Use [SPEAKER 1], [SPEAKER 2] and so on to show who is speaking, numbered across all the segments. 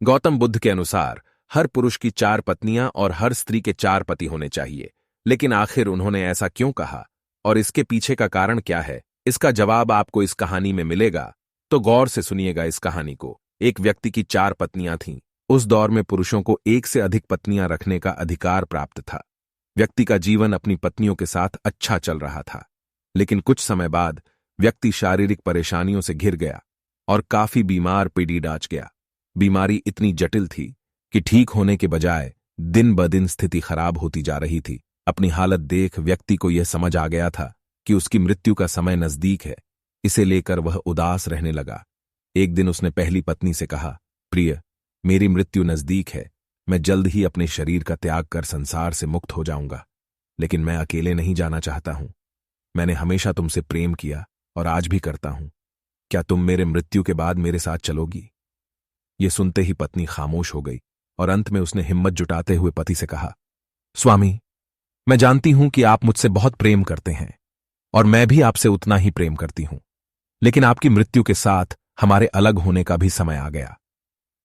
[SPEAKER 1] गौतम बुद्ध के अनुसार हर पुरुष की 4 पत्नियां और हर स्त्री के 4 पति होने चाहिए। लेकिन आखिर उन्होंने ऐसा क्यों कहा और इसके पीछे का कारण क्या है, इसका जवाब आपको इस कहानी में मिलेगा। तो गौर से सुनिएगा इस कहानी को। एक व्यक्ति की 4 पत्नियां थीं। उस दौर में पुरुषों को एक से अधिक पत्नियां रखने का अधिकार प्राप्त था। व्यक्ति का जीवन अपनी पत्नियों के साथ अच्छा चल रहा था, लेकिन कुछ समय बाद व्यक्ति शारीरिक परेशानियों से घिर गया और काफी बीमार पीढ़ी डांच गया। बीमारी इतनी जटिल थी कि ठीक होने के बजाय दिन ब दिन स्थिति खराब होती जा रही थी। अपनी हालत देख व्यक्ति को यह समझ आ गया था कि उसकी मृत्यु का समय नजदीक है। इसे लेकर वह उदास रहने लगा। एक दिन उसने पहली पत्नी से कहा, प्रिय, मेरी मृत्यु नजदीक है। मैं जल्द ही अपने शरीर का त्याग कर संसार से मुक्त हो जाऊंगा, लेकिन मैं अकेले नहीं जाना चाहता हूं। मैंने हमेशा तुमसे प्रेम किया और आज भी करता हूं। क्या तुम मेरे मृत्यु के बाद मेरे साथ चलोगी? ये सुनते ही पत्नी खामोश हो गई और अंत में उसने हिम्मत जुटाते हुए पति से कहा, स्वामी, मैं जानती हूं कि आप मुझसे बहुत प्रेम करते हैं और मैं भी आपसे उतना ही प्रेम करती हूं, लेकिन आपकी मृत्यु के साथ हमारे अलग होने का भी समय आ गया।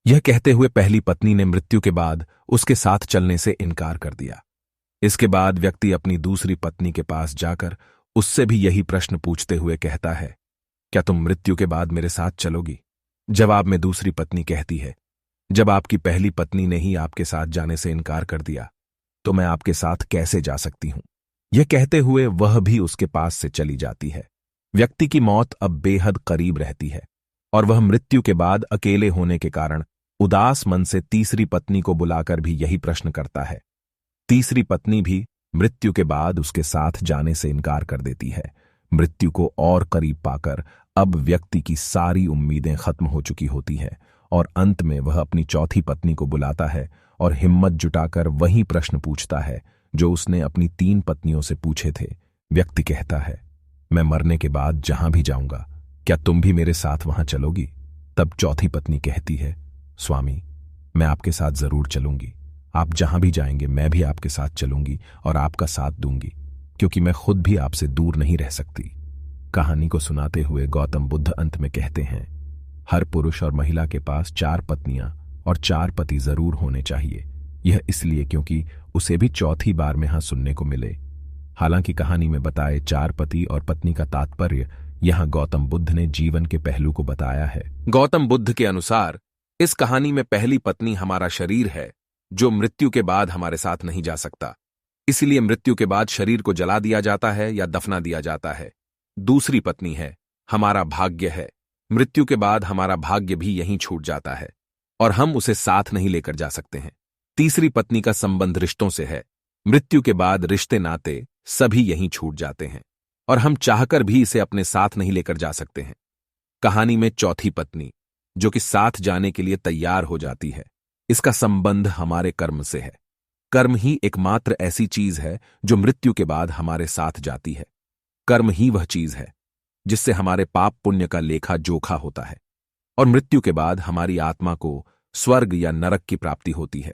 [SPEAKER 1] यह कहते हुए पहली पत्नी ने मृत्यु के बाद उसके साथ चलने से इनकार कर दिया। इसके बाद व्यक्ति अपनी दूसरी पत्नी के पास जाकर उससे भी यही प्रश्न पूछते हुए कहता है, क्या तुम मृत्यु के बाद मेरे साथ चलोगी? जवाब में दूसरी पत्नी कहती है, जब आपकी पहली पत्नी ने ही आपके साथ जाने से इनकार कर दिया, तो मैं आपके साथ कैसे जा सकती हूं? यह कहते हुए वह भी उसके पास से चली जाती है। व्यक्ति की मौत अब बेहद करीब रहती है और वह मृत्यु के बाद अकेले होने के कारण उदास मन से तीसरी पत्नी को बुलाकर भी यही प्रश्न करता है। तीसरी पत्नी भी मृत्यु के बाद उसके साथ जाने से इनकार कर देती है। मृत्यु को और करीब पाकर अब व्यक्ति की सारी उम्मीदें खत्म हो चुकी होती हैं और अंत में वह अपनी चौथी पत्नी को बुलाता है और हिम्मत जुटाकर वही प्रश्न पूछता है जो उसने अपनी 3 पत्नियों से पूछे थे। व्यक्ति कहता है, मैं मरने के बाद जहां भी जाऊंगा, क्या तुम भी मेरे साथ वहां चलोगी? तब चौथी पत्नी कहती है, स्वामी, मैं आपके साथ जरूर चलूंगी। आप जहां भी जाएंगे मैं भी आपके साथ चलूंगी और आपका साथ दूंगी, क्योंकि मैं खुद भी आपसे दूर नहीं रह सकती। कहानी को सुनाते हुए गौतम बुद्ध अंत में कहते हैं, हर पुरुष और महिला के पास 4 पत्नियां और 4 पति जरूर होने चाहिए। यह इसलिए क्योंकि उसे भी चौथी बार में हां सुनने को मिले। हालांकि कहानी में बताए 4 पति और पत्नी का तात्पर्य यहां गौतम बुद्ध ने जीवन के पहलू को बताया है। गौतम बुद्ध के अनुसार इस कहानी में पहली पत्नी हमारा शरीर है, जो मृत्यु के बाद हमारे साथ नहीं जा सकता। इसलिए मृत्यु के बाद शरीर को जला दिया जाता है या दफना दिया जाता है। दूसरी पत्नी है हमारा भाग्य है। मृत्यु के बाद हमारा भाग्य भी यहीं छूट जाता है और हम उसे साथ नहीं लेकर जा सकते हैं। तीसरी पत्नी का संबंध रिश्तों से है। मृत्यु के बाद रिश्ते नाते सभी यहीं छूट जाते हैं और हम चाहकर भी इसे अपने साथ नहीं लेकर जा सकते हैं। कहानी में चौथी पत्नी, जो कि साथ जाने के लिए तैयार हो जाती है, इसका संबंध हमारे कर्म से है। कर्म ही एकमात्र ऐसी चीज है जो मृत्यु के बाद हमारे साथ जाती है। कर्म ही वह चीज है जिससे हमारे पाप पुण्य का लेखा जोखा होता है और मृत्यु के बाद हमारी आत्मा को स्वर्ग या नरक की प्राप्ति होती है।